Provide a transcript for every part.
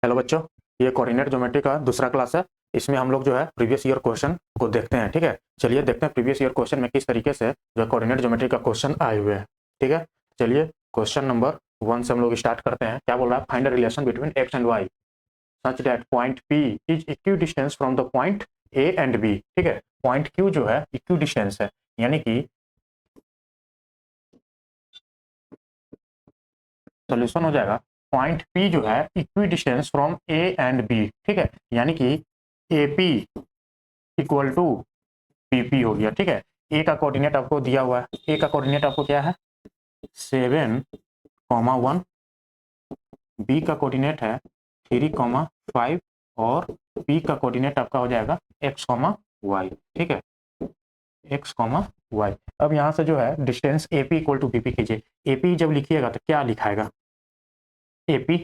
Hello बच्चों, ये coordinate geometry का दूसरा क्लास है। इसमें हम लोग जो है प्रीवियस ईयर क्वेश्चन को देखते हैं। ठीक है, चलिए देखते हैं प्रीवियस ईयर क्वेश्चन में किस तरीके से जो है कोऑर्डिनेट ज्योमेट्री का क्वेश्चन आए हुए हैं। ठीक है, चलिए क्वेश्चन नंबर 1 से हम लोग स्टार्ट करते हैं। क्या बोल रहा है? Find the relation between x and y such that point P is equidistance from the point A and B. ठीक है, पॉइंट क्यू जो है इक्वी डिस्टेंस है, यानी कि सोल्यूशन हो जाएगा पॉइंट पी जो है equidistance from A and B. ठीक है, यानी कि A P equal to P P हो गया। ठीक है, ए का कोऑर्डिनेट आपको दिया हुआ है। ए का कोऑर्डिनेट आपको क्या है? 7,1। बी का कोऑर्डिनेट है 3,5 और पी का कोऑर्डिनेट आपका हो जाएगा x, y। ठीक है, x, y। अब यहाँ से जो है distance A P equal to B P कीजिए। ए पी जब लिखिएगा तो क्या लिखाएगा? ए पी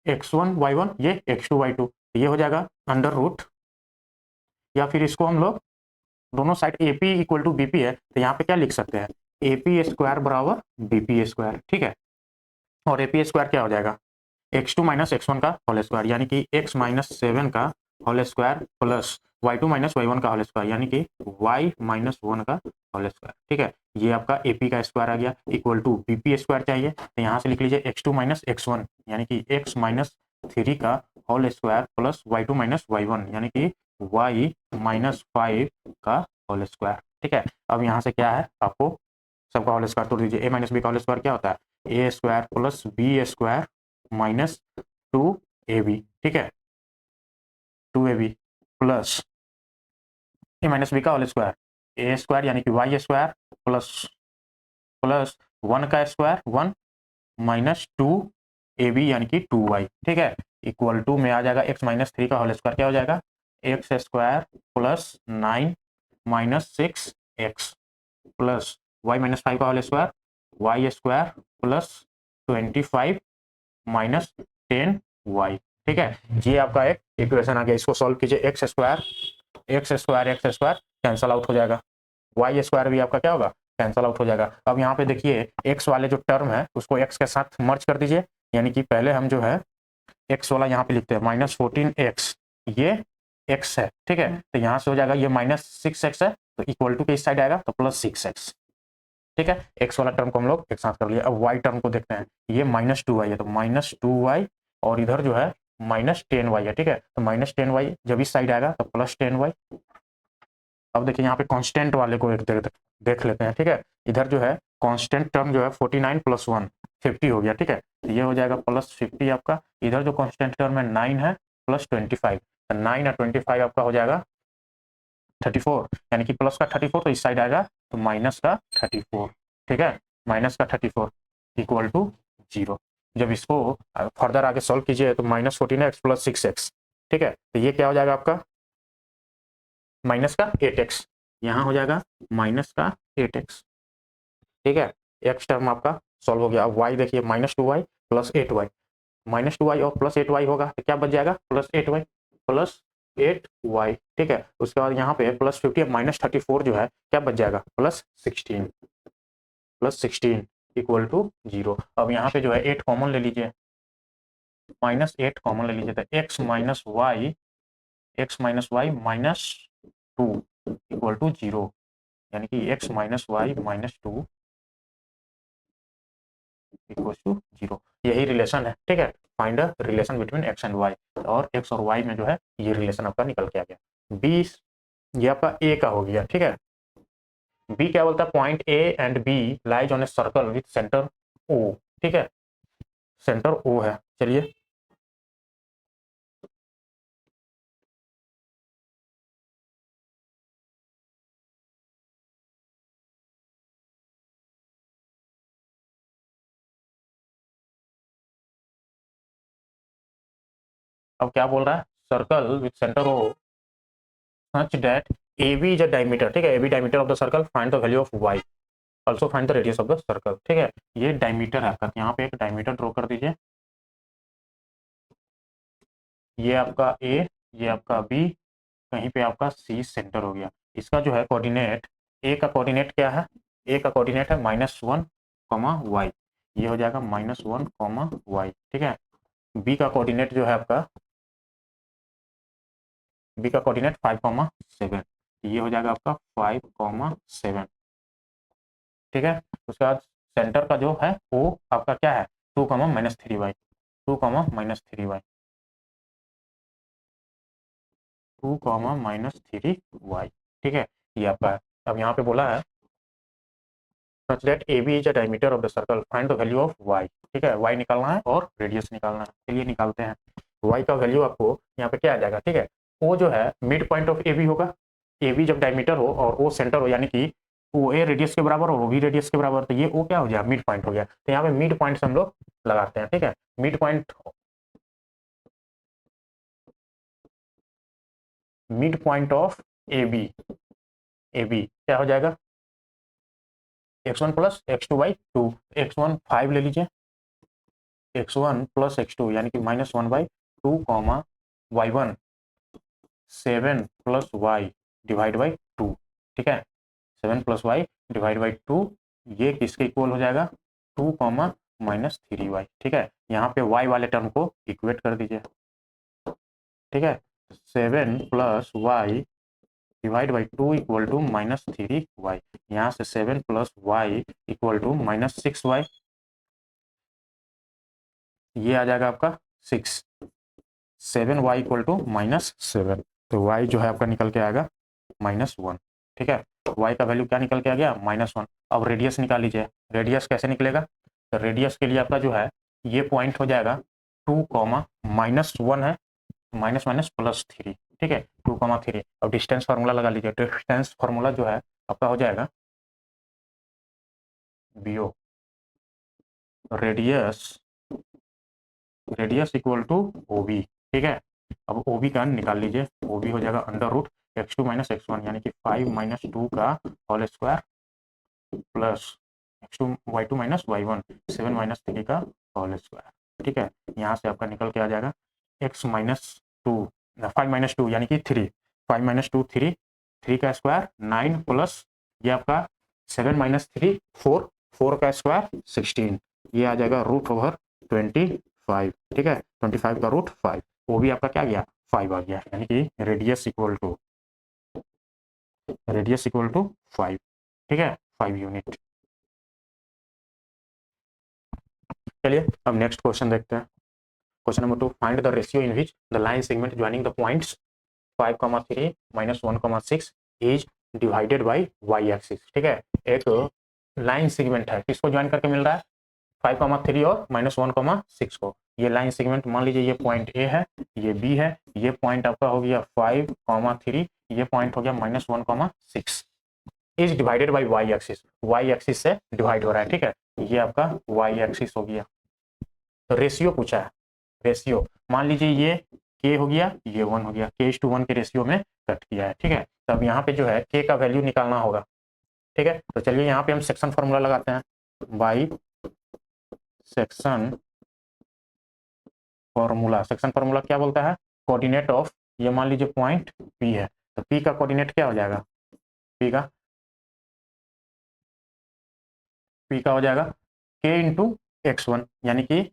x1, y1, ये x2, y2, ये हो जाएगा अंडर रूट, या फिर इसको हम लोग दोनों side A P equal to B P है तो यहाँ पे क्या लिख सकते हैं? ए पी स्क्वायर बराबर बी पी स्क्वायर। ठीक है, और ए पी स्क्वायर क्या हो जाएगा? x2 माइनस x1 का होल स्क्वायर, यानी कि x माइनस 7 का whole square plus y2 minus y1 का होल स्क्वायर, यानी कि y माइनस 1 का होल स्क्वायर। ठीक है, ये आपका AP का स्क्वायर आ गया इक्वल टू BP स्क्वायर चाहिए तो यहाँ से लिख लीजिए x2 माइनस x1, यानी कि x माइनस 3 का whole square plus y2 minus y1, यानी कि y माइनस 5 का होल स्क्वायर। ठीक है, अब यहाँ से क्या है, आपको सबका होल स्क्वायर तोड़ दीजिए। a माइनस बी का होल स्क्वायर क्या होता है? A square plus B square minus 2ab। ठीक है, 2ab plus A minus B का होल स्क्वायर, ए स्क्वायर यानी कि वाई स्क्वायर प्लस प्लस 1 का स्क्वायर 1 माइनस 2ab यानी कि 2y। ठीक है, इक्वल टू में आ जाएगा x माइनस 3 का होल स्क्वायर, क्या हो जाएगा? X square plus 9 minus 6x plus y minus 5 का whole square, y square plus 25 minus 10y। ठीक है, ये आपका एक इक्वेशन आ गया। इसको सॉल्व कीजिए। एक्स स्क्वायर कैंसल आउट हो जाएगा, वाई स्क्वायर भी आपका क्या होगा? कैंसल आउट हो जाएगा। अब यहाँ पे देखिए एक्स वाले जो टर्म है उसको एक्स के साथ मर्ज कर दीजिए, यानी कि पहले हम जो है एक्स वाला यहाँ पे लिखते हैं -14x, ये एक्स है। ठीक है, तो यहाँ से हो जाएगा ये -6x है तो इक्वल टू के इस साइड आएगा तो +6x। ठीक है, एक्स वाला टर्म को हम लोग एक साथ कर लिए। अब वाई टर्म को देखते हैं, ये -2y है तो -2y और इधर जो है -10y है। ठीक है, तो -10y जब इस साइड आएगा तो +10y। अब देखिए यहाँ पे कांस्टेंट वाले को एक देख लेते हैं। ठीक है, इधर जो है कांस्टेंट टर्म जो है 49 + 1 50 हो गया। ठीक है, तो ये हो जाएगा +50 आपका। इधर जो कांस्टेंट टर्म है 9 है प्लस 25, तो 9 और 25 आपका हो जाएगा 34, यानी कि प्लस का 34 तो इस साइड आएगा तो माइनस का 34। ठीक है, माइनस का 34 इक्वल टू 0। जब इसको फर्दर आगे सॉल्व कीजिए तो -14x प्लस 6x। ठीक है, तो ये क्या हो जाएगा आपका? माइनस का 8x, यहाँ हो जाएगा माइनस का 8x। ठीक है, x टर्म आपका सॉल्व हो गया। अब y देखिए -2y प्लस 8y, -2y और प्लस 8y होगा तो क्या बच जाएगा? +8y plus 8y। ठीक है, उसके बाद यहाँ पे +50 -34 जो है क्या बच जाएगा? +16 इक्वल टू 0। अब यहाँ पे जो है 8 कॉमन ले लीजिए, -8 कॉमन ले लीजिए तो x minus y -2 equal to 0, यानी कि x minus y -2 equal to 0। यही रिलेशन है। ठीक है, find the relation between x and y, और x और y में जो है ये रिलेशन आपका निकल के आ गया। b ये आपका a का हो गया। ठीक है, b क्या बोलता है? Point a and b lies on a circle with centre o। ठीक है, सेंटर o है। चलिए अब क्या बोल रहा है? Circle with centre o such that AB is a diameter। ठीक है, AB diameter of the circle, find the value of y, also find the radius of the circle। ठीक है, ये डायमीटर है आपका, यहाँ पे एक डायमीटर ड्रॉ कर दीजिए। ये आपका A, ये आपका B, कहीं पे आपका C सेंटर हो गया। इसका जो है कोऑर्डिनेट, A का कोऑर्डिनेट क्या है? A का कोऑर्डिनेट है -1, y, ये हो जाएगा -1, y। ठीक है, बी का कोऑर्डिनेट जो है आपका, बी का कोऑर्डिनेट 5,7, ये हो जाएगा आपका 5,7, ठीक है। उसके बाद सेंटर का जो है वो आपका क्या है 2,-3y, 2,-3y, 2,-3y, ठीक है, ये आपका है। अब यहाँ पे बोला है such that AB is a diameter of the circle, find the value of y, ठीक है, y निकालना है और रेडियस निकालना है। चलिए निकालते हैं। y का वैल्यू आपको यहाँ पे क्या आ जाएगा, ठीक है, o जो है मिड पॉइंट ऑफ AB होगा, AB जब डायमीटर हो और o सेंटर हो, यानी कि ओ ए रेडियस के बराबर और ओ बी रेडियस के बराबर, तो ये ओ क्या हो गया मिड पॉइंट हो गया। तो यहाँ पे मिड पॉइंट से हम लोग लगाते हैं, ठीक है, mid point of AB, AB क्या हो जाएगा x1 प्लस x2/2, x1 5 ले लीजिए, x1 प्लस x2 यानी कि -1/2 comma y1 7 plus y divide by 2, ठीक है, 7 प्लस y डिवाइड बाई 2, ये किसके इक्वल हो जाएगा 2,-3y, ठीक है। यहाँ पे y वाले टर्म को इक्वेट कर दीजिए, ठीक है, 7 plus y divide by 2 equal to -3y, यहाँ से 7 plus y equal to -6y, ये आ जाएगा आपका 6, 7y इक्वल टू -7, तो y जो है आपका निकल के आएगा -1, ठीक है, y का वैल्यू क्या निकल के आ गया -1। अब रेडियस निकाल लीजिए, रेडियस कैसे निकलेगा, तो रेडियस के लिए आपका जो है ये पॉइंट हो जाएगा 2,-1 है, माइनस माइनस प्लस 3, ठीक है, 2,3। अब डिस्टेंस फार्मूला लगा लीजिए, डिस्टेंस फार्मूला जो है आपका हो जाएगा BO, radius equal to OB, ठीक है। अब OB का निकाल लीजिए, OB हो जाएगा √x2 - x1 यानी कि 5 - 2 का whole square plus x2 y2 - y1 7 - 3 का होल स्क्वायर, ठीक है। यहाँ से आपका निकल के आ जाएगा x -2 5 - 2 यानी कि 3, 5 - 2 3, 3 का स्क्वायर 9 प्लस ये आपका 7 - 3 4, 4 का स्क्वायर 16, ये आ जाएगा √25, ठीक है, 25 का √5, वो भी आपका क्या गया 5 आ गया, यानी कि रेडियस इक्वल टू 5, ठीक है, 5 यूनिट। चलिए अब नेक्स्ट क्वेश्चन देखते हैं। Question number 2, find the ratio in which the line segment joining the points 5,3 -1,6 is divided by y axis, ठीक है, एक लाइन सेगमेंट है, किसको ज्वाइन करके मिल रहा है 5,3 और -1,6 को। ये लाइन सेगमेंट मान लीजिए ये पॉइंट A है, ये B है, ये पॉइंट आपका हो गया 5,3, ये पॉइंट हो गया -1,6, is divided by y axis से डिवाइड हो रहा है, ठीक है, ये आपका y एक्सिस हो गया। तो रेशियो पूछा है, रेशियो मान लीजिए ये k हो गया, ये 1 हो गया, k:1 के रेशियो में कट किया है, ठीक है। तब यहाँ पे जो है k का वैल्यू निकालना होगा, ठीक है। तो चलिए यहाँ पे हम सेक्शन फॉर्मूला लगाते हैं, बाई सेक्शन फार्मूला क्या बोलता है, कोऑर्डिनेट ऑफ, ये मान लीजिए पॉइंट P है, तो P का कोऑर्डिनेट क्या हो जाएगा, P का हो जाएगा k इंटू x1, यानी कि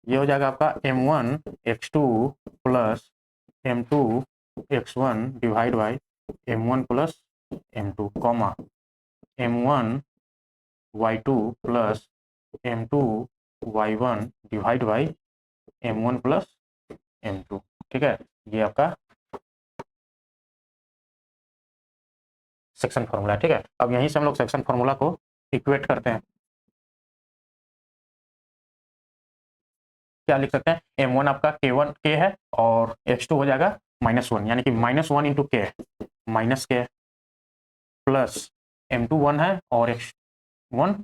ये हो जाएगा आपका m1 x2 plus m2 x1 divide by m1 plus m2 comma m1 y2 plus m2 y1 divide by m1 plus m2, ठीक है, ये आपका सेक्शन फार्मूला, ठीक है। अब यहीं से हम लोग सेक्शन फार्मूला को इक्वेट करते हैं, क्या लिख सकते हैं m1 आपका k है और x2 हो जाएगा -1, यानी कि -1 into k minus k plus m2 1 है और x1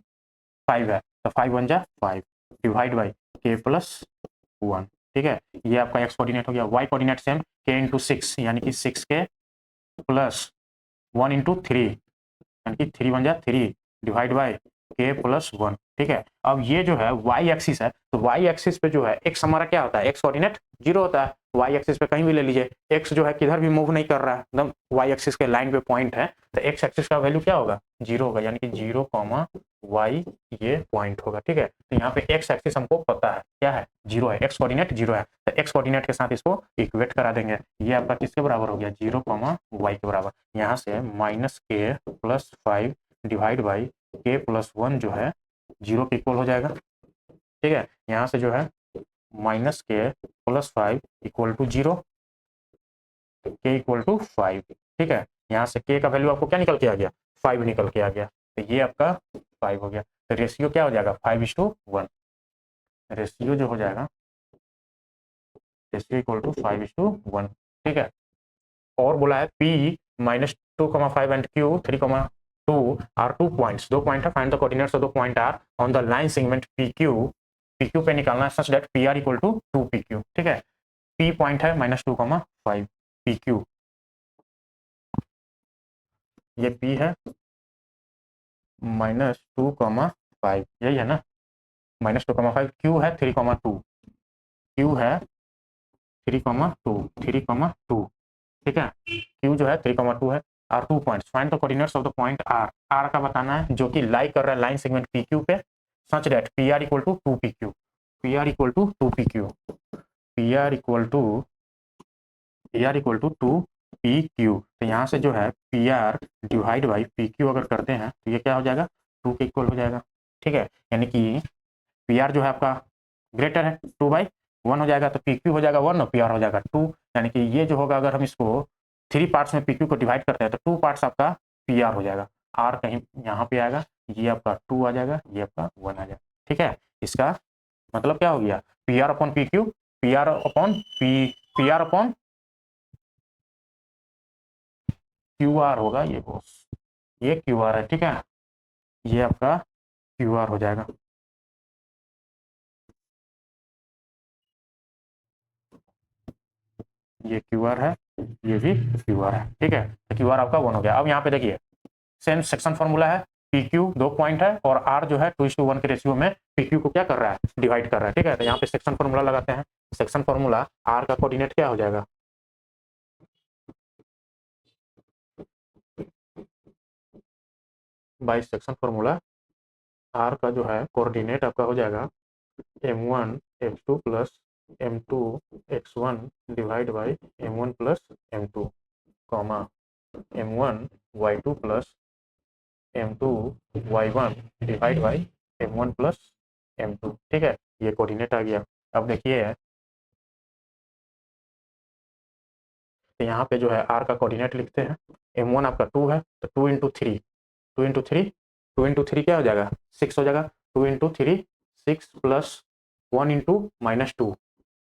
5 है, तो 5 1 जा 5 डिवाइड बाई k प्लस 1, ठीक है, ये आपका x कोऑर्डिनेट हो गया। y coordinate same k into 6 यानी कि 6k प्लस 1 इंटू 3 यानी कि 3 1 जा 3 डिवाइड बाई k प्लस 1, ठीक है। अब ये जो है y एक्सिस है, तो y एक्सिस पे जो है x हमारा क्या होता है, x कोऑर्डिनेट 0 होता है, वाई एक्सिस पे कहीं भी ले लीजिए, एक्स जो है किधर भी मूव नहीं कर रहा है, एकदम वाई एक्सिस के लाइन पे पॉइंट है, तो एक्स एक्सिस का वैल्यू क्या होगा, 0 होगा, यानी कि 0 कॉमा वाई ये पॉइंट होगा। ठीक है, तो यहाँ पे एक्स एक्सिस हमको पता है क्या है, 0 है, एक्स कोऑर्डिनेट 0 है, तो एक्स कोऑर्डिनेट के साथ इसको इक्वेट करा देंगे, ये आपका किसके बराबर हो गया, 0 कॉमा वाई के बराबर। यहाँ से माइनस के प्लस 5 डिवाइड बाई के प्लस 1 जो है 0 के इक्वल हो जाएगा। ठीक है, यहाँ से जो है माइनस के प्लस 5 इक्वल टू 0, के इक्वल टू 5। ठीक है, यहाँ से के का वैल्यू आपको क्या निकल के आ गया, 5 निकल के आ गया, तो ये आपका 5 हो गया। तो रेशियो क्या हो जाएगा, 5:1, रेशियो जो हो जाएगा, रेशियो इक्वल टू 5:1। ठीक है, और बोला है P minus 2,5 and Q 3,2 R 2 points, 2 point है, find the coordinates of the point R on the line segment P Q, P Q पे निकालना है such that P R equal to 2 P Q. ठीक है, पी पॉइंट है -2,5 P Q, ये P है -2,5, यही है ना, -2,5, क्यू है 3,2, क्यू है 3,2। ठीक है, क्यू जो है 3,2 है, are 2 points, find the coordinates of the point R, R का बताना है जो कि लाई कर रहा है लाइन सेगमेंट पी क्यू पे, such that P R equal to 2 P Q, P R equal to 2 P Q, P R equal to 2 P Q. तो यहाँ से जो है P R divide by P Q अगर करते हैं तो ये क्या हो जाएगा, 2 के इक्वल हो जाएगा। ठीक है, यानी कि पी आर जो है आपका ग्रेटर है 2/1 हो जाएगा, तो पी क्यू हो जाएगा 1 और पी आर हो जाएगा 2, यानी कि ये जो होगा अगर हम इसको 3 पार्ट्स में पी क्यू को डिवाइड करते हैं तो 2 पार्ट्स आपका पी आर हो जाएगा, आर कहीं यहाँ पे आएगा, ये आपका 2 आ जाएगा, ये आपका 1 आ जाएगा। ठीक है, इसका मतलब क्या हो गया, P R upon P Q, P are upon P R upon Q R होगा, ये बॉस, ये क्यू आर है। ठीक है, ये आपका क्यू आर हो जाएगा। ये क्यू आर है, ये भी क्यू आर है। ठीक है, तो क्यू आर आपका 1 हो गया। अब यहाँ पे देखिए सेम सेक्शन फॉर्मूला है, पी क्यू 2 पॉइंट है और आर जो है 2:1 के रेशियो में पी क्यू को क्या कर रहा है, डिवाइड कर रहा है। ठीक है, तो यहाँ पे सेक्शन फॉर्मूला लगाते हैं, सेक्शन फॉर्मूला आर का कोऑर्डिनेट क्या हो जाएगा, बाई सेक्शन फॉर्मूला आर का जो है कोऑर्डिनेट आपका हो जाएगा m1 x2 plus m2 x1 divide by m1 plus m2 comma m1 y2 plus m2 y1 divide by m1 plus m2। ठीक है, ये कोऑर्डिनेट आ गया। अब देखिए तो यहाँ पे जो है आर का कोऑर्डिनेट लिखते हैं, m1 आपका 2 है, तो 2 इंटू 3, 2 इंटू 3 क्या हो जाएगा, 6 हो जाएगा, 2 इंटू 3 6 प्लस 1 इंटू -2,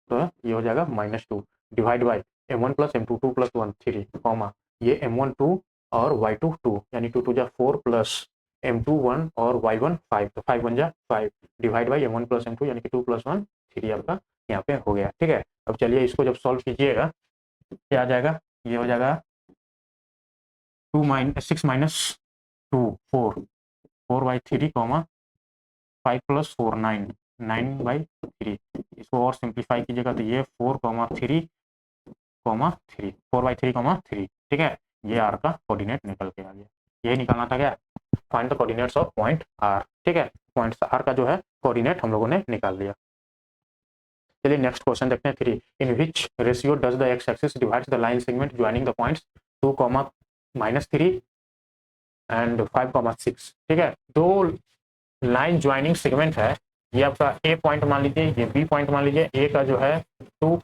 तो ये हो जाएगा -2 divide by m1 plus m2 2 plus 1 3 comma ये m1 2 और y2 2, यानी 2 2 जा 4 प्लस m2 1 और y1 5, तो 5 1 जा 5 divide by m1 plus m2 यानी कि 2 प्लस 1 3 आपका यहाँ पे हो गया। ठीक है, अब चलिए इसको जब सॉल्व कीजिएगा क्या आ जाएगा, ये हो जाएगा 6 माइनस 2 4, 4/3 कॉमा 5 प्लस 4 9, 9/3, इसको और सिंप्लीफाई कीजिएगा तो ये 4,3 4/3, 3। ठीक है, ये आर का कोऑर्डिनेट निकल के आ गया, यही निकालना था क्या, find the coordinates of point R. ठीक है, पॉइंट आर का जो है कोऑर्डिनेट हम लोगों ने निकाल लिया। चलिए नेक्स्ट क्वेश्चन देखते हैं 3, in which ratio does the X axis divides the line segment joining the points 2, -3 and 5,6। ठीक है, दो लाइन ज्वाइनिंग सेगमेंट है, ये आपका ए पॉइंट मान लीजिए, ये बी पॉइंट मान लीजिए, ए का जो है 2,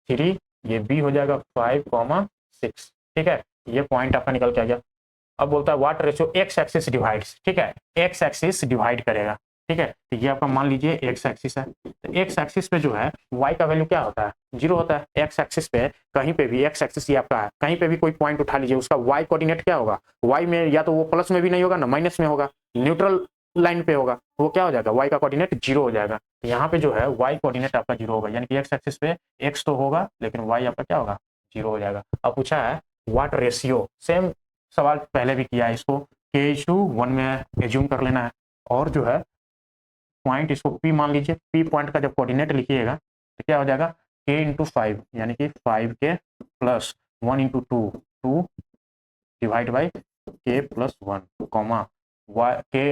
-3, ये बी हो जाएगा 5,6। ठीक है, ये पॉइंट आपका निकल के आ गया। अब बोलता है what ratio x axis divides. ठीक है, एक्स एक्सिस डिवाइड करेगा। ठीक है, तो ये आपका मान लीजिए एक्स एक्सिस है, तो एक्स एक्सिस पे जो है वाई का वैल्यू क्या होता है, 0 होता है। एक्स एक्सिस पे कहीं पे भी, एक्स एक्सिस ये आपका है, कहीं पे भी कोई पॉइंट उठा लीजिए, उसका वाई कोऑर्डिनेट क्या होगा, वाई में या तो वो प्लस में भी नहीं होगा ना माइनस में होगा, न्यूट्रल लाइन पे होगा, वो क्या हो जाएगा, वाई का कोऑर्डिनेट 0 हो जाएगा। तो यहाँ पे जो है वाई कोऑर्डिनेट आपका 0 होगा, यानी कि एक्स एक्सिस पे एक्स तो होगा लेकिन वाई आपका क्या होगा, 0 हो जाएगा। अब पूछा है व्हाट रेशियो, सेम सवाल पहले भी किया है, इसको k:1 में एज्यूम कर लेना है, और जो है पॉइंट इसको P मान लीजिए, P पॉइंट का जब कोऑर्डिनेट लिखिएगा तो क्या हो जाएगा k इंटू 5 यानी कि 5k plus 1 into 2 2 divide by k plus 1 comma y के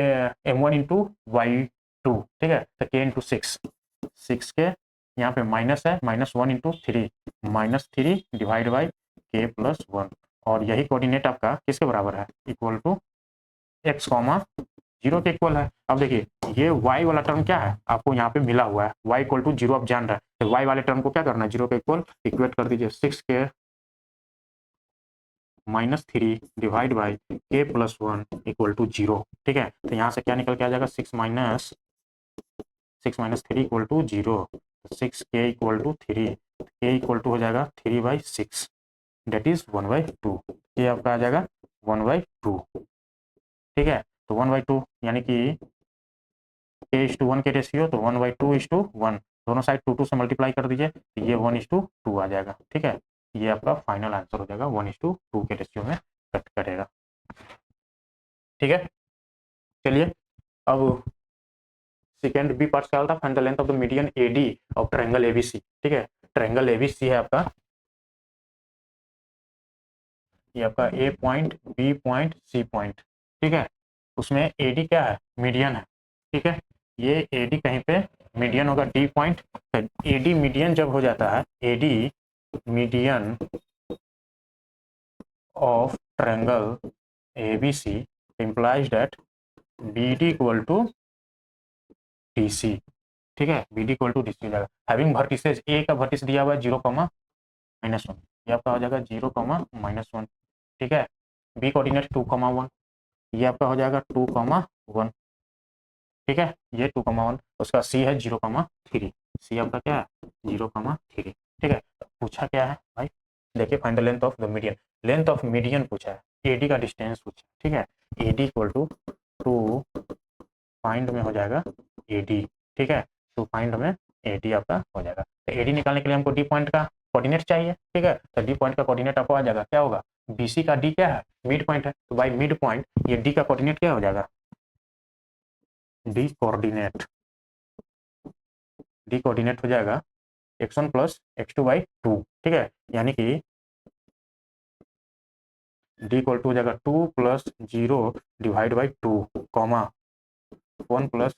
m1 इंटू वाई 2, ठीक है। तो k इंटू 6 के यहाँ पे माइनस है, -1 into 3 -3 divide by k plus 1, और यही कोऑर्डिनेट आपका किसके बराबर है, इक्वल टू x कॉमा 0 के इक्वल है। अब देखिए ये y वाला टर्म क्या है, आपको यहाँ पे मिला हुआ है y इक्वल टू 0, आप जान रहे हैं, तो y वाले टर्म को क्या करना है, 0 के इक्वल इक्वेट कर दीजिए, 6k -3 divide by k plus 1 equal to 0, ठीक है। तो यहाँ से क्या निकल के आ जाएगा, 6 minus 3 equal to 0, 6k equal to 3, k equal to हो जाएगा 3/6, डेट इज 1/2, ये आपका आ जाएगा 1/2, ठीक है। तो 1/2 यानी कि k/1 के रेशियो, तो 1/2/1, दोनों साइड 2 से मल्टीप्लाई कर दीजिए, तो ये 1:2 आ जाएगा, ठीक है। ये आपका फाइनल आंसर हो जाएगा, 1:2 के रेशियो में कट करेगा, ठीक है। चलिए अब सेकेंड बी पार्ट क्या था, find the length of the median AD of triangle ABC, ठीक है। ट्रायंगल एबीसी है आपका, ये आपका A point, B point, C point, ठीक है। उसमें एडी क्या है, मीडियन है, ठीक है। ये एडी कहीं पे मीडियन होगा, डी पॉइंट, एडी मीडियन जब हो जाता है, AD median of triangle ABC implies that BD equal to DC, ठीक है। बीडी इक्वल टू डीसी हो जाएगा, हैविंग वर्टिसेज, ए का वर्टिस दिया हुआ है 0,-1, ये आपका हो जाएगा 0,-1, ठीक है। बी कोऑर्डिनेट 2,1, ये आपका हो जाएगा 2,1, ठीक है। ये 2,1, उसका सी है 0,3, सी आपका क्या है 0,3, ठीक है। पूछा क्या है भाई, देखिए find the length of the median, length of median पूछा है, एडी का डिस्टेंस पूछा है, ठीक है। एडी इक्वल टू 2 फाइंड में हो जाएगा एडी, ठीक है। 2 फाइंड में एडी आपका हो जाएगा। तो एडी निकालने के लिए हमको डी पॉइंट का कोऑर्डिनेट चाहिए, ठीक है। तो डी पॉइंट का कोऑर्डिनेट आपको आ जाएगा, क्या होगा, बीसी का डी क्या है, मिड पॉइंट है, तो बाई मिड पॉइंट ये डी का कोऑर्डिनेट क्या हो जाएगा, डी कोऑर्डिनेट, डी कोऑर्डिनेट हो जाएगा x1 प्लस x2/2, ठीक है। यानी कि डी इक्वल टू हो जाएगा 2 plus 0 divide by 2 comma 1 plus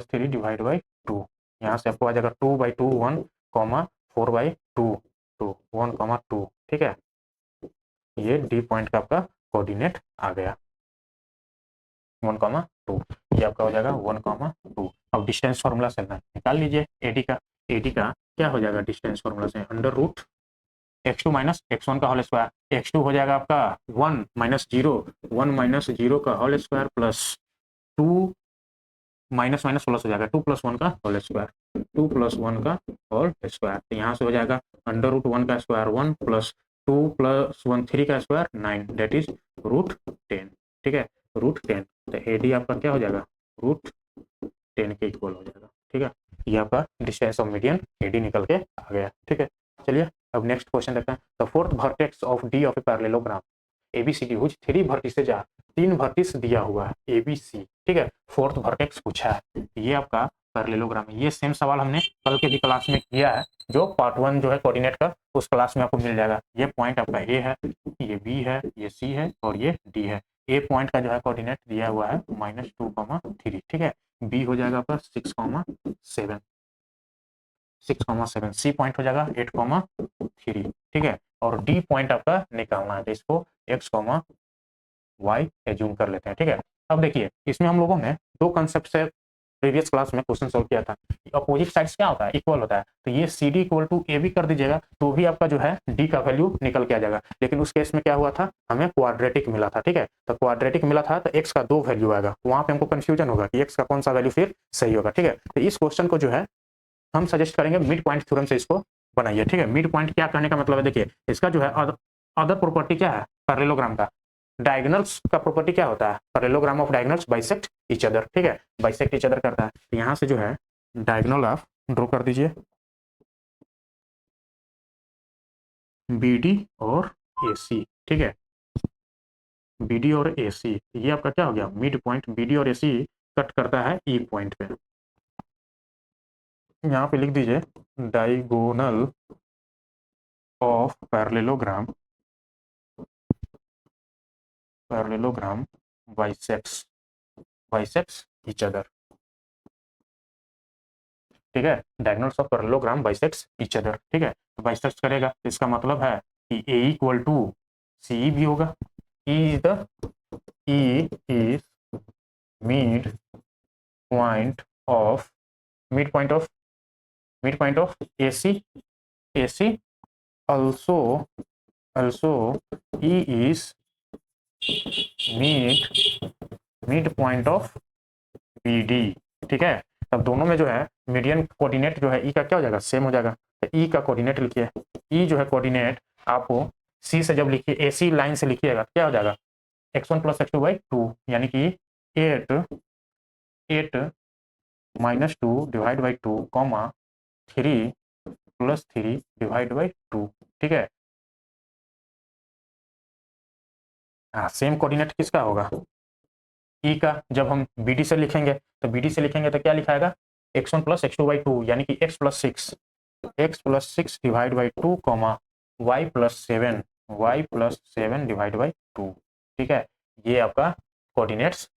3 divide by 2, यहाँ से आपको आ जाएगा 2/2 1 कॉमा 4/2 2 1,2, ठीक है। ये डी पॉइंट का आपका कोऑर्डिनेट आ गया 1,2, ये आपका हो जाएगा 1,2। अब डिस्टेंस फॉर्मूला से निकाल लीजिए एडी का, एडी का क्या हो जाएगा डिस्टेंस फॉर्मूला से, under root x2 minus x1 का होल स्क्वायर, x2 हो जाएगा आपका 1 माइनस 0, 1 माइनस 0 का whole square plus 2 minus minus plus हो जाएगा 2 प्लस 1 का होल स्क्वायर, 2 प्लस 1 का होल स्क्वायर, तो यहाँ से हो जाएगा अंडर रूट 1 का स्क्वायर 1 प्लस 2 प्लस 1 3 का स्क्वायर 9, डेट इज रूट 10, ठीक है, रूट 10। तो एडी आपका क्या हो जाएगा, रूट 10 के इक्वल हो जाएगा, ठीक है। ये आपका डिस्टेंस ऑफ मीडियन एडी निकल के आ गया, ठीक है। चलिए अब नेक्स्ट क्वेश्चन देखते हैं, the fourth vertex of D of a parallelogram ABCD which 3 vertices are, 3 vertices दिया हुआ है एबीसी, ठीक है। फोर्थ वर्टेक्स पूछा है, ये आपका पैरेललोग्राम है। ये सेम सवाल हमने कल के भी क्लास में किया है, जो पार्ट 1 जो है कोऑर्डिनेट का, उस क्लास में आपको मिल जाएगा। ये पॉइंट आपका ए है, ये बी है, ये सी है और ये डी है। ए पॉइंट का जो है कोऑर्डिनेट दिया हुआ है -2,3, ठीक है। बी हो जाएगा आपका 6,7, सी पॉइंट हो जाएगा 8,3, ठीक है। और डी पॉइंट आपका निकालना है, तो इसको x, y एज्यूम कर लेते हैं, ठीक है। अब देखिए इसमें हम लोगों ने दो कंसेप्ट से प्रीवियस क्लास में क्वेश्चन सॉल्व किया था, अपोजिट साइड्स क्या होता है, इक्वल होता है, तो ये सी डी इक्वल टू ए भी कर दीजिएगा, तो भी आपका जो है डी का वैल्यू निकल के आ जाएगा। लेकिन उस केस में क्या हुआ था, हमें क्वाड्रेटिक मिला था, ठीक है। तो क्वाड्रेटिक मिला था तो एक्स का 2 वैल्यू आएगा, वहां पे हमको कंफ्यूजन होगा कि एक्स का कौन सा वैल्यू फिर सही होगा, ठीक है। तो इस क्वेश्चन को जो है हम सजेस्ट करेंगे मिड पॉइंट थ्योरम से इसको बनाइए, ठीक है। मिड पॉइंट क्या करने का मतलब है, देखिए इसका जो है अदर प्रॉपर्टी क्या है पैरेललोग्राम का, डायगोनल्स का प्रॉपर्टी क्या होता है, parallelogram of diagonals bisect each other, ठीक है, बाइसेक्ट ईच अदर करता है। तो यहाँ से जो है डायगोनल आप ड्रॉ कर दीजिए, बीडी और एसी, ठीक है, बीडी और एसी, ये आपका क्या हो गया मिड पॉइंट, बीडी और एसी कट करता है ई पॉइंट पे, यहाँ पे लिख दीजिए diagonal of parallelogram bisects each other. ठीक है, diagonals of parallelogram bisects each other. ठीक है, तो बाइसेक्स करेगा, इसका मतलब है कि ए इक्वल टू सी भी होगा। E is mid point of mid point of AC also E is mid point of BD। ठीक है, तब दोनों में जो है मीडियन कोऑर्डिनेट जो है ई का क्या हो जाएगा, सेम हो जाएगा। तो ई का कोऑर्डिनेट लिखिए, ई जो है कोऑर्डिनेट आपको सी से जब लिखिए, AC लाइन से लिखिएगा क्या हो जाएगा, x1 प्लस x2/2 यानी कि 8 minus 2 divide by 2 comma 3 plus 3 divide by 2। ठीक है, हाँ सेम कोऑर्डिनेट किसका होगा, ई का। जब हम BD से लिखेंगे तो BD से लिखेंगे तो क्या लिखाएगा, x1 प्लस x2/2 यानी कि x plus 6 divide by 2 comma y plus 7 divide by 2। ठीक है, ये आपका कोऑर्डिनेट्स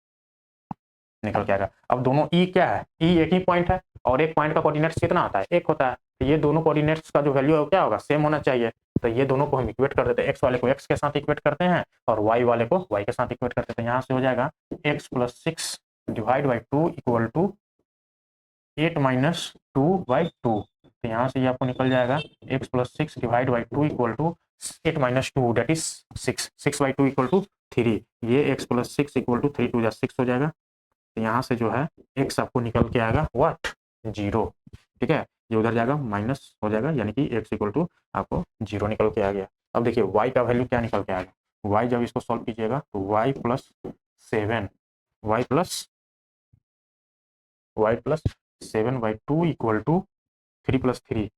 निकल के आएगा। अब दोनों ई क्या है, ई एक ही पॉइंट है और एक पॉइंट का कोऑर्डिनेट्स कितना होता है, एक होता है। तो ये दोनों कोऑर्डिनेट्स का जो वैल्यू है क्या होगा, सेम होना चाहिए। तो ये दोनों को हम इक्वेट कर देते हैं, एक्स वाले को एक्स के साथ इक्वेट करते हैं और वाई वाले को वाई के साथ इक्वेट करते हैं। यहाँ से हो जाएगा x plus 6 divide by 2 equal to 8 minus 2/2। तो यहाँ से ये आपको निकल जाएगा x plus 6 divide by 2 equal to 8 minus 2 that is 6 equal to 3। ये एक्स प्लस 6 इक्वल टू 3 2 6 हो जाएगा। तो यहाँ से जो है x आपको निकल के आएगा व्हाट, 0। ठीक है, ये उधर जाएगा माइनस हो जाएगा, यानी कि x इक्वल टू आपको 0 निकल के आ गया। अब देखिए y का वैल्यू क्या निकल के आएगा, y जब इसको सॉल्व कीजिएगा तो y plus 7/2 equal to 3 plus 3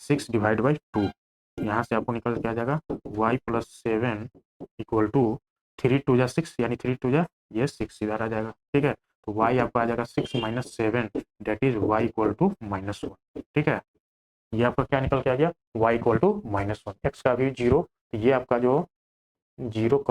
6 divide by 2। यहाँ से आपको निकल के आ जाएगा y प्लस 7 इक्वल टू 3 2 6 यानी 3 2 ये 6 इधर आ जाएगा। ठीक है, तो y आपका आ जाएगा 6 minus 7 that is y equal to -1। ठीक है, ये आपका क्या निकल के आ गया, y इक्वल टू -1, x का भी 0, तो ये आपका जो 0,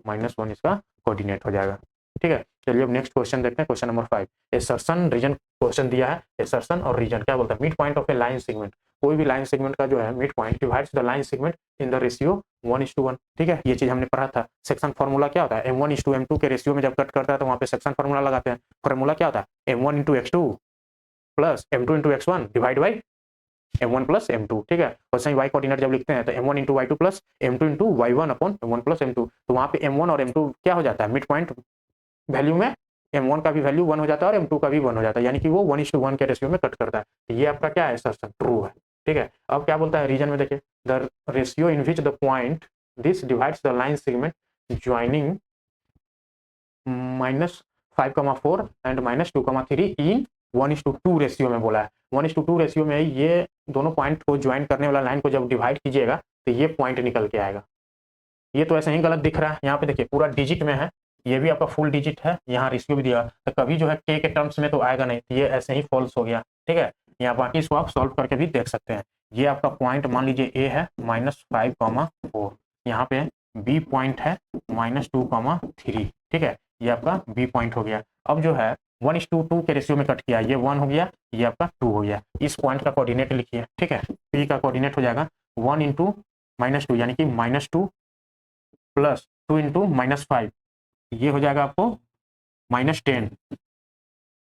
-1 इसका कोऑर्डिनेट हो जाएगा। ठीक है, चलिए अब नेक्स्ट क्वेश्चन देखते हैं, question number 5। Assertion reason question दिया है, एसर्शन और रीजन क्या बोलता है, mid point of a line segment. कोई भी लाइन सेगमेंट का जो है mid point divides the line segment in the ratio 1:1। ठीक है, ये चीज हमने पढ़ा था। सेक्शन फार्मूला क्या होता है, m1:m2 के रेशियो में जब कट करता है तो वहाँ पे सेक्शन फार्मूला लगाते हैं। फार्मूला क्या होता है, m1 × x2 plus m2 × x1 divide by m1 plus m2। ठीक है, और सही y कोऑर्डिनेट जब लिखते हैं तो m1 × y2 plus m2 × y1 upon m1 plus m2। तो वहाँ पे m1 और m2 क्या हो जाता है, मिड पॉइंट वैल्यू में m1 का भी वैल्यू 1 हो जाता है और m2 का भी 1 हो जाता है, यानी कि वो 1:1 के रेशियो में कट करता है। तो ये आपका क्या है, असर्शन ट्रू है। ठीक है, अब क्या बोलता है रीजन में, देखिए the ratio in which the point this divides the line segment joining -5,4 and -2,3 in 1:2 ratio में बोला है। 1:2 रेशियो में ये दोनों पॉइंट को ज्वाइन करने वाला लाइन को जब डिवाइड कीजिएगा तो ये पॉइंट निकल के आएगा। ये तो ऐसे ही गलत दिख रहा है, यहाँ पे देखिए पूरा डिजिट में है, ये भी आपका फुल डिजिट है, यहाँ रेशियो भी दिया, तो कभी जो है के टर्म्स में तो आएगा नहीं, तो ये ऐसे ही फॉल्स हो गया। ठीक है, यहाँ बाकी इसको आप सॉल्व करके भी देख सकते हैं। ये आपका पॉइंट मान लीजिए ए है -5,4, यहाँ पे बी पॉइंट है -2,3। ठीक है, ये आपका बी पॉइंट हो गया। अब जो है 1:2 के रेशियो में कट किया, ये 1 हो गया, ये आपका 2 हो गया। इस पॉइंट का कोऑर्डिनेट लिखिए। ठीक है, पी का कोऑर्डिनेट हो जाएगा 1 × -2 यानी कि -2 प्लस 2 × -5, ये हो जाएगा आपको -10,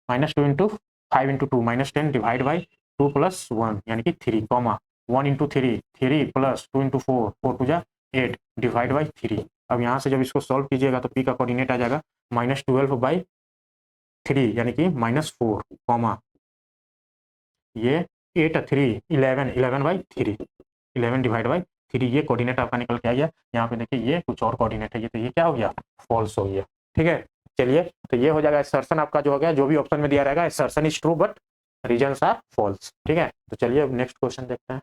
-2 × 5 × 2 -10 डिवाइड बाई 2 प्लस 1 यानी कि 3 कॉमा 1 × 3 3 प्लस 2 × 4 4 2 8 डिवाइड बाई 3। अब यहाँ से जब इसको सॉल्व कीजिएगा तो पी का कोऑर्डिनेट आ जाएगा -12/3 यानी कि -4 कॉमा ये 8 3 11/3 11 डिवाइड बाई 3। ये कोऑर्डिनेट आपका निकल के आ गया। यहाँ पे देखिए ये कुछ और कोऑर्डिनेट है, ये तो ये क्या हो गया, फॉल्स हो गया। ठीक है, चलिए तो ये हो जाएगा असर्शन आपका जो हो गया, जो भी ऑप्शन में दिया रहेगा assertion is true but reasons are false. ठीक है, तो चलिए अब नेक्स्ट क्वेश्चन देखते हैं।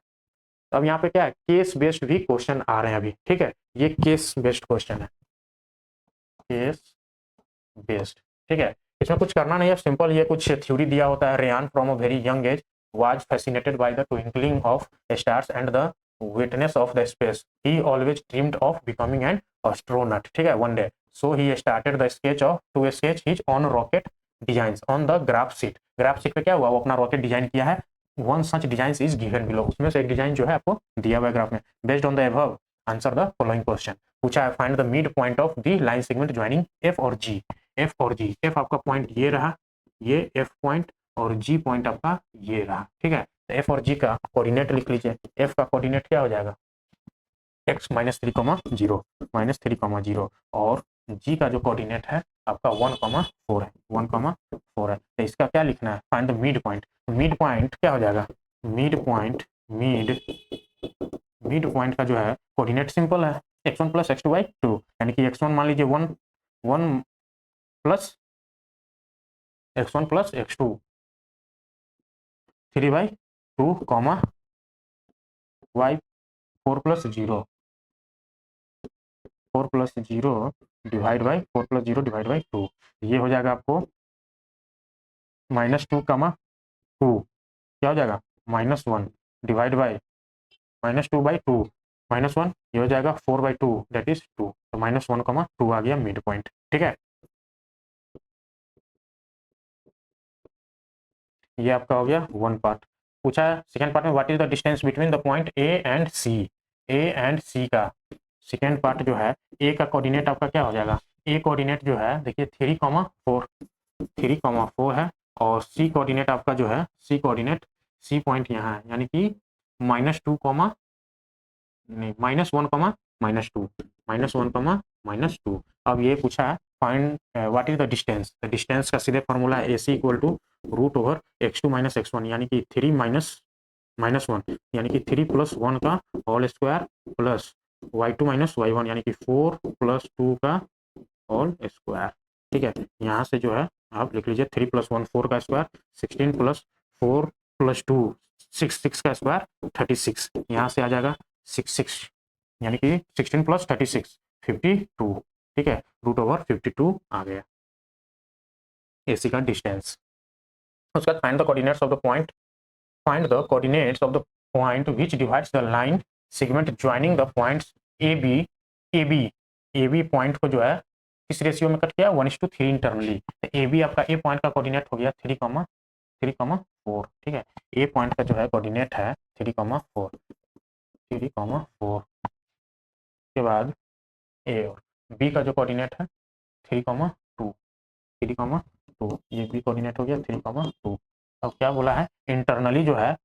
तो अब यहाँ पे क्या है, केस बेस्ड भी क्वेश्चन आ रहे हैं अभी। ठीक है, ये केस बेस्ड क्वेश्चन है, केस बेस्ड। ठीक है, इसमें कुछ करना नहीं है, सिंपल ये कुछ थ्योरी दिया होता है, Ryan from a very young age was fascinated by the twinkling of stars and the witness of the space. He always dreamed of becoming an astronaut. ठीक है, one day. So he started the sketch of to sketch his own rocket designs on the graph sheet. Graph sheet पे क्या हुआ, वो अपना rocket design किया है. One such design is given below, उसमें से एक डिजाइन जो है आपको दिया हुआ है ग्राफ में. Based on the above answer the following question. पूछा है find the mid point of the line segment joining F और जी. एफ और जी, एफ आपका पॉइंट ये रहा, ये एफ पॉइंट, और जी पॉइंट आपका ये रहा. ठीक है, तो एफ और जी का कोऑर्डिनेट लिख लीजिए. एफ का कोऑर्डिनेट क्या हो जाएगा, एक्स माइनस 3,0 माइनस 3,0, और जी का जो कोऑर्डिनेट है आपका 1,4 है, 1,4 है. तो इसका क्या लिखना है, find the mid point. Mid point क्या हो जाएगा, मिड पॉइंट, मिड पॉइंट का जो है कोऑर्डिनेट सिंपल है, x1 प्लस x2 बाई 2, यानी कि x1 मान लीजिए 1 plus x1 plus x2, 3/2 comma y 4 plus 0, 4 plus 0 divide by 4 plus 0 divide by 2. ये हो जाएगा आपको -2 कमा 2, क्या हो जाएगा -1 डिवाइड बाई -2/2, -1, ये हो जाएगा 4/2 दैट इज 2. तो -1,2 आ गया मिड पॉइंट. ठीक है, ये आपका हो गया वन पार्ट. पूछा है सेकेंड पार्ट में what is the distance between the point A and C. A and C का सेकेंड पार्ट जो है, ए का कोऑर्डिनेट आपका क्या हो जाएगा, ए कोऑर्डिनेट जो है देखिए 3,4, 3,4 है, और सी कोऑर्डिनेट आपका जो है, सी कोऑर्डिनेट, सी पॉइंट यहाँ है, यानी कि -2 नहीं -1, -2, -1, -2. अब ये पूछा है find what is the distance. The distance का सीधे फॉर्मूला है AC equal to √x2 minus x1, यानी कि 3 माइनस 1, यानी कि 3 + 1 का whole square plus y2 minus y1, यानी कि 4 + 2 का होल स्क्वायर. ठीक है, यहाँ से जो है आप लिख लीजिए 3 + 1 4 का स्क्वायर, 16 + 4 + 2 6, 6 का स्क्वायर 36, यहाँ से आ जाएगा 6, यानी कि 16 + 36 52. ठीक है, √52 आ गया AC का डिस्टेंस. उसके बाद find the coordinates of the point, find the coordinates of the point which divides the line segment joining the points AB. AB point को जो है किस रेशियो में कट किया, 1:3 इंटरनली. तो AB आपका ए पॉइंट का कोऑर्डिनेट हो गया 3,4. ठीक है, ए पॉइंट का जो है कोऑर्डिनेट है 3,4, 3,4 के बाद ए, और बी का जो कोऑर्डिनेट है 3,2, 3,2, ये बी कोऑर्डिनेट हो गया 3,2. अब क्या बोला है, इंटरनली जो है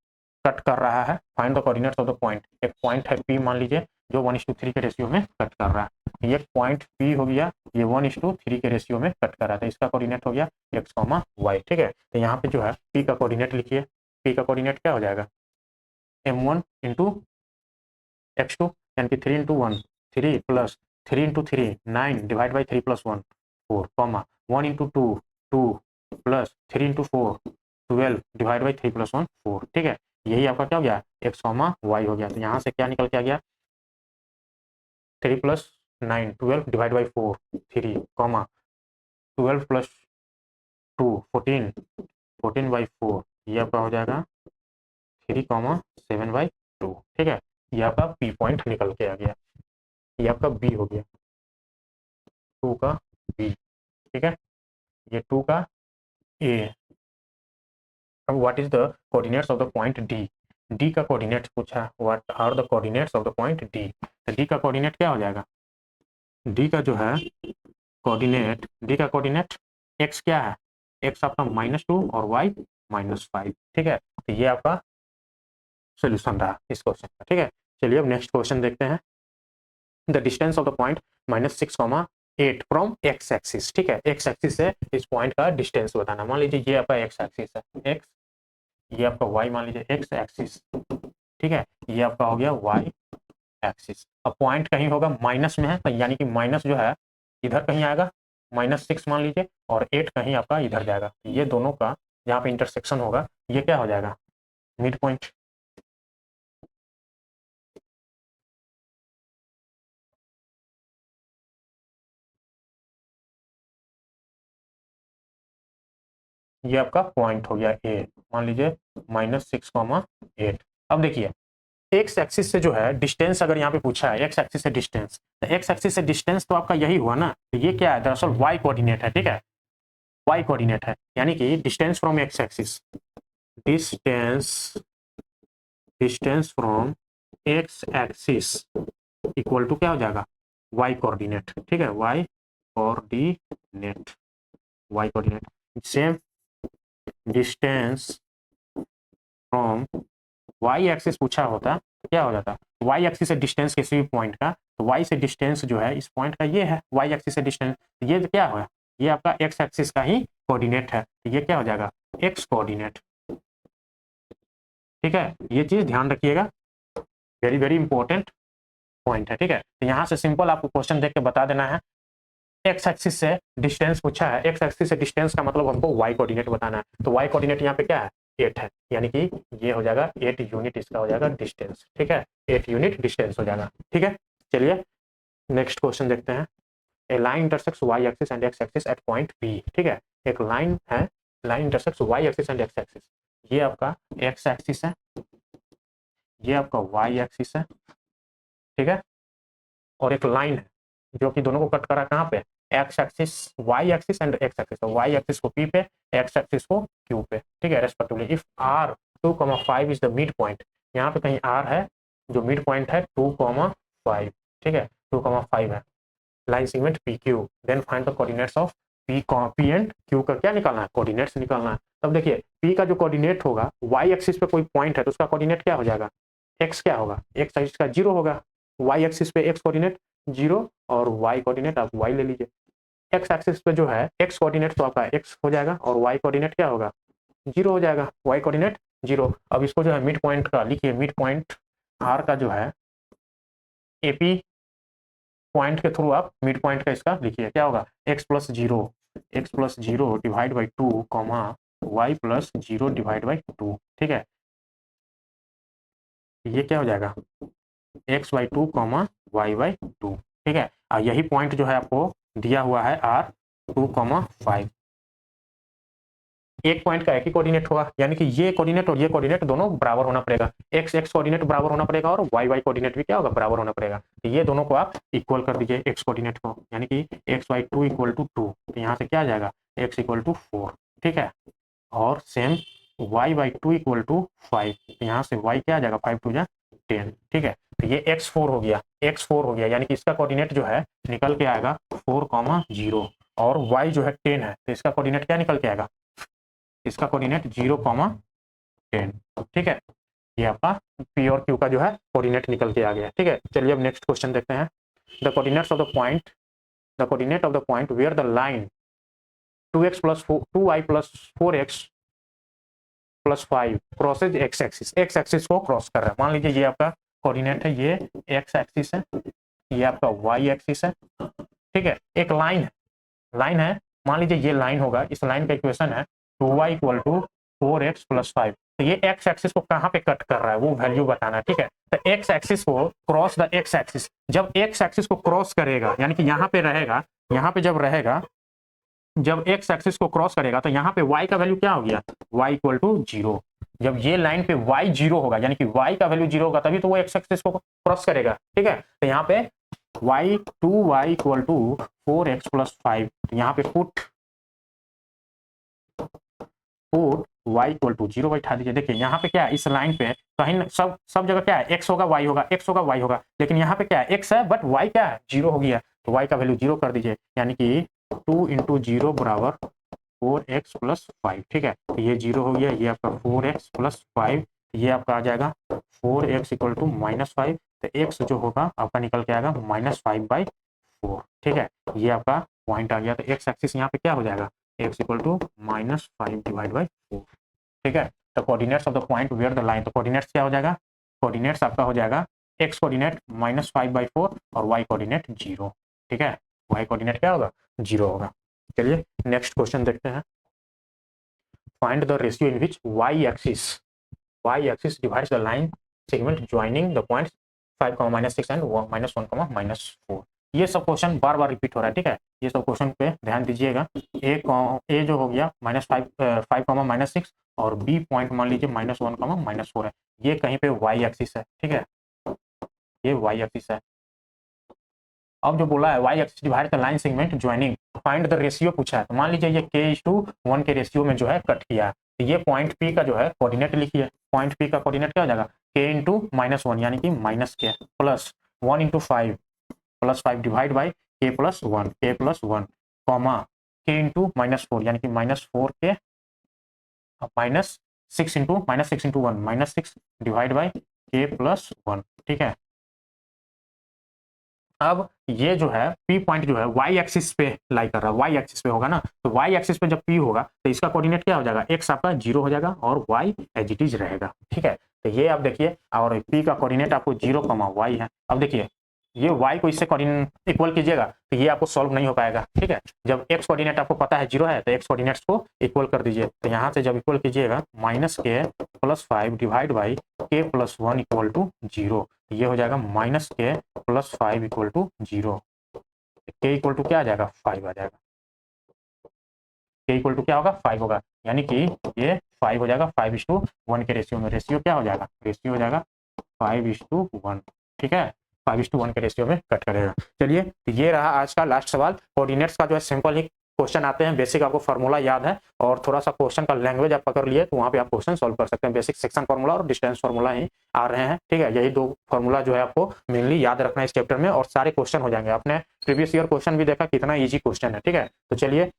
कट कर रहा है. Find the coordinates of the point. एक पॉइंट है P मान लीजिए जो 1:3 के रेशियो में कट कर रहा है. ये पॉइंट P हो गया, ये 1:3 के रेशियो में कट कर रहा था. इसका कोऑर्डिनेट हो गया x, y. ठीक है, तो यहाँ पे जो है P का कोऑर्डिनेट लिखिए. P का कोऑर्डिनेट क्या हो जाएगा, m1 इंटू x2, यानी कि 3 × 1 3 plus 3 × 3 9 divide by 3 + 1 4, comma 1 × 2 2 plus 3 × 4 12 divide by 3 + 1 4. ठीक है, यही आपका क्या हो गया x, y हो गया. तो यहाँ से क्या निकल के आ गया 3 + 9 12 डिवाइड बाई 4 3, कॉमा 12 + 2 14 14/4, ये आपका हो जाएगा 3,7/2. ठीक है, ये आपका P पॉइंट निकल के आ गया. ये आपका B हो गया, 2 का B. ठीक है, ये 2 का A. अब what is the coordinates of the point D. D का कोऑर्डिनेट पूछा, what are the coordinates of the point D. तो D का कोऑर्डिनेट क्या हो जाएगा, D का जो है कोऑर्डिनेट, D का कोऑर्डिनेट x क्या है, x आपका -2 और y -5. ठीक है, तो ये आपका सोल्यूशन रहा इस क्वेश्चन का. ठीक है, चलिए अब नेक्स्ट क्वेश्चन देखते हैं. The distance of the point -6, 8 from x axis. ठीक है, x एक्सिस से इस पॉइंट का डिस्टेंस बताना. मान लीजिए ये आपका x एक्सिस है, x, ये आपका y मान लीजिए x एक्सिस. ठीक है, ये आपका हो गया y एक्सिस. अब पॉइंट कहीं होगा माइनस में है, तो यानी कि माइनस जो है इधर कहीं आएगा, -6 मान लीजिए, और 8 कहीं आपका इधर जाएगा. ये दोनों का जहाँ पे इंटरसेक्शन होगा ये क्या हो जाएगा, मिड पॉइंट. ये आपका पॉइंट हो गया ए, मान लीजिए -6,8। अब देखिए एक्स एक्सिस से जो है डिस्टेंस अगर यहाँ पे पूछा है, एक्स एक्सिस से डिस्टेंस, तो एक्स एक्सिस से डिस्टेंस तो आपका यही हुआ ना, तो ये क्या है, दरअसल वाई कोऑर्डिनेट है, ठीक है, वाई कोऑर्डिनेट है, यानी कि distance from x axis, distance distance from x axis equal to क्या हो जाएगा, वाई कोऑर्डिनेट, ठीक है, y coordinate, y coordinate same distance from y axis पूछा होता तो क्या हो जाता, वाई एक्सिस से डिस्टेंस किसी भी पॉइंट का, तो वाई से डिस्टेंस जो है इस पॉइंट का ये है, वाई एक्सिस से डिस्टेंस, ये क्या है, ये आपका एक्स एक्सिस का ही कोऑर्डिनेट है, तो ये क्या हो जाएगा, एक्स कोऑर्डिनेट, ठीक है, ये चीज ध्यान रखिएगा, वेरी वेरी इंपॉर्टेंट पॉइंट है, ठीक है। तो यहाँ से सिंपल आपको क्वेश्चन देख के बता देना है, एक्स एक्सिस से डिस्टेंस पूछा है, एक्स एक्सिस से डिस्टेंस का मतलब हमको वाई कोऑर्डिनेट बताना है, तो वाई कोऑर्डिनेट यहाँ पे क्या है, 8 है, यानी कि ये हो जाएगा 8 यूनिट, इसका हो जाएगा डिस्टेंस, ठीक है, 8 यूनिट डिस्टेंस हो जाएगा, ठीक है। चलिए नेक्स्ट क्वेश्चन देखते हैं, a line intersects Y axis and x axis at point B, ठीक है, एक लाइन है, line intersects Y axis and x axis, ये आपका एक्स एक्सिस है, ये आपका वाई एक्सिस है, ठीक है, और एक लाइन है जो कि दोनों को कट करा कहाँ पे, x axis, y axis and x axis, तो वाई एक्सिस को पी पे, एक्स एक्सिस को क्यू पे, ठीक है, respectively. If R 2,5 is the mid point, यहाँ पे कहीं आर है जो मिड पॉइंट है 2,5, ठीक है, 2,5 है, line segment P Q, then find the coordinates of P and Q का क्या निकालना है, कोऑर्डिनेट्स निकालना है। तब देखिए पी का जो कोऑर्डिनेट होगा, वाई एक्सिस पे कोई पॉइंट है तो उसका कोऑर्डिनेट क्या हो जाएगा, एक्स क्या होगा, एक्स एक्सिस का 0 होगा, वाई एक्सिस पे एक्स कोऑर्डिनेट 0 और वाई कोऑर्डिनेट आप वाई ले लीजिए, एक्स एक्सिस पे जो है एक्स कोऑर्डिनेट तो आपका एक्स हो जाएगा और वाई कोऑर्डिनेट क्या होगा, 0 हो जाएगा, वाई कोऑर्डिनेट 0। अब इसको जो है मिड पॉइंट का लिखिए, मिड पॉइंट आर का जो है एपी पॉइंट के थ्रू आप मिड पॉइंट का इसका लिखिए, क्या होगा, x+0 divide by 2 comma y+0 divide by 2, ठीक है, ये क्या हो जाएगा, x/2 कॉमा y/2, ठीक है, और यही पॉइंट जो है आपको दिया हुआ है R2,5, एक पॉइंट का एक ही कोऑर्डिनेट होगा, यानी कि ये कोऑर्डिनेट और ये कोऑर्डिनेट दोनों बराबर होना पड़ेगा, एक्स एक्स कोऑर्डिनेट बराबर होना पड़ेगा और वाई वाई कोऑर्डिनेट भी क्या होगा, बराबर होना पड़ेगा, तो ये दोनों को आप इक्वल कर दीजिए एक्स कोऑर्डिनेट को, यानी कि x/2 = 2, तो यहाँ से क्या आ जाएगा, x = 4, ठीक है, और सेम y/2 = 5, तो यहाँ से y क्या आ जाएगा, 5 × 2 = 10, ठीक है, तो ये x4 हो गया, x4 हो गया, यानी कि इसका कोऑर्डिनेट जो है निकल के आएगा 4,0 और y जो है 10 है, तो इसका कोऑर्डिनेट क्या निकल के आएगा, इसका कोऑर्डिनेट 0,10, ठीक है, ये आपका पी और क्यू का जो है कोऑर्डिनेट निकल के आ गया, ठीक है। चलिए अब नेक्स्ट क्वेश्चन देखते हैं, the coordinates of the point, the coordinate of the point where the line 2y + 4x + 5 crosses x axis, x axis को क्रॉस कर रहा है, मान लीजिए ये आपका कोऑर्डिनेट है, ये एक्स एक्सिस है, ये आपका वाई एक्सिस है, ठीक है, एक लाइन है, लाइन है, मान लीजिए ये लाइन होगा, इस लाइन का इक्वेशन है 2y = 4x + 5, तो ये एक्स एक्सिस को कहाँ पे कट कर रहा है वो वैल्यू बताना है, ठीक है, तो एक्स एक्सिस को क्रॉस द एक्स एक्सिस, जब एक्स एक्सिस को क्रॉस करेगा यानी कि यहाँ पे रहेगा, यहाँ पे जब रहेगा, जब एक्स एक्सिस को क्रॉस करेगा तो यहाँ पे y का वैल्यू क्या हो गया, y = 0, जब ये लाइन पे y 0 होगा यानी कि y का वैल्यू 0 होगा तभी तो वो एक्स एक्सिस को क्रॉस करेगा, ठीक है, तो यहाँ पे y 2y = 4x + 5, तो यहाँ पे पुट y = 0 बैठा दीजिए। देखिए यहाँ पे क्या है, इस लाइन पे कहीं सब जगह क्या है, x होगा y होगा, x होगा y होगा, लेकिन यहाँ पे क्या है, x है बट y क्या है, 0 हो गया, तो y का वैल्यू 0 कर दीजिए, यानी कि 2 × 0 = 4x + 5, ठीक है, तो ये 0 हो गया, ये आपका 4x + 5, ये आपका आ जाएगा 4x = -5, तो x जो होगा आपका निकल के आएगा -5/4, ठीक है, ये आपका पॉइंट आ गया, तो x एक्सिस यहाँ पे क्या हो जाएगा, x = -5/4, ठीक है, तो coordinates of the point where the line, तो कोऑर्डिनेट्स क्या हो जाएगा, कोऑर्डिनेट्स आपका हो जाएगा x कोऑर्डिनेट -5/4 और y कोऑर्डिनेट 0, ठीक है, y कोऑर्डिनेट क्या होगा, 0 होगा। चलिए नेक्स्ट क्वेश्चन देखते हैं, find the ratio in which y axis divides the line segment joining the points 5, -6 and -1, -4, ये सब क्वेश्चन बार बार रिपीट हो रहा है, ठीक है, ये सब क्वेश्चन पे ध्यान दीजिएगा। ए जो हो गया -5, -6 और बी पॉइंट मान लीजिए -1, -4 है, ये कहीं पे वाई एक्सिस है, ठीक है, ये वाई एक्सिस है। अब जो बोला है y axis divide the line segment joining, find the ratio पूछा है, तो मान लीजिए ये k:1 के रेशियो में जो है कट किया है, तो ये पॉइंट पी का जो है कोऑर्डिनेट लिखिए, पॉइंट पी का कोऑर्डिनेट क्या हो जाएगा, k × -1 यानी कि -k plus 1 × 5 +5 divide by k+1 comma k × -4 यानी कि -4 के -6 × 1 -6 डिवाइड बाई k+1, ठीक है। अब ये जो है P पॉइंट जो है वाई एक्सिस पे लाई कर रहा है, वाई एक्सिस पे होगा ना, तो वाई एक्सिस पे जब P होगा तो इसका कोऑर्डिनेट क्या हो जाएगा, x आपका 0 हो जाएगा और y एज इट इज रहेगा, ठीक है। तो ये आप देखिए, और P का कोऑर्डिनेट आपको 0, y है। अब देखिए ये y को इससे कोऑर्डिनेट इक्वल कीजिएगा तो ये आपको सॉल्व नहीं हो पाएगा, ठीक है। जब x कोऑर्डिनेट आपको पता है 0 है तो x कोऑर्डिनेट्स को इक्वल कर दीजिए, तो यहाँ से जब इक्वल कीजिएगा -k +5 डिवाइड बाई k+1 = 0, ये हो जाएगा -k +5 = 0, k इक्वल टू क्या आ जाएगा, 5 आ जाएगा, k इक्वल टू क्या होगा, 5 होगा, यानी कि ये 5 हो जाएगा 5:1 के रेशियो में, रेशियो क्या हो जाएगा, रेशियो हो जाएगा 5:1, ठीक है, 5:1 के रेशियो में कट करेगा। चलिए तो ये रहा आज का लास्ट सवाल। कोऑर्डिनेट्स का जो है सिंपल ही क्वेश्चन आते हैं, बेसिक आपको फार्मूला याद है और थोड़ा सा क्वेश्चन का लैंग्वेज आप पकड़ लिए तो वहाँ पे आप क्वेश्चन सॉल्व कर सकते हैं। बेसिक सेक्शन फार्मूला और डिस्टेंस फार्मूला ही आ रहे हैं, ठीक है, यही 2 फार्मूला जो है आपको मेनली याद रखना है इस चैप्टर में और सारे क्वेश्चन हो जाएंगे। आपने प्रीवियस ईयर क्वेश्चन भी देखा कितना ईजी क्वेश्चन है, ठीक है। तो चलिए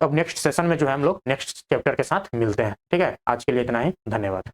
अब नेक्स्ट सेशन में जो है हम लोग नेक्स्ट चैप्टर के साथ मिलते हैं, ठीक है। आज के लिए इतना ही, धन्यवाद।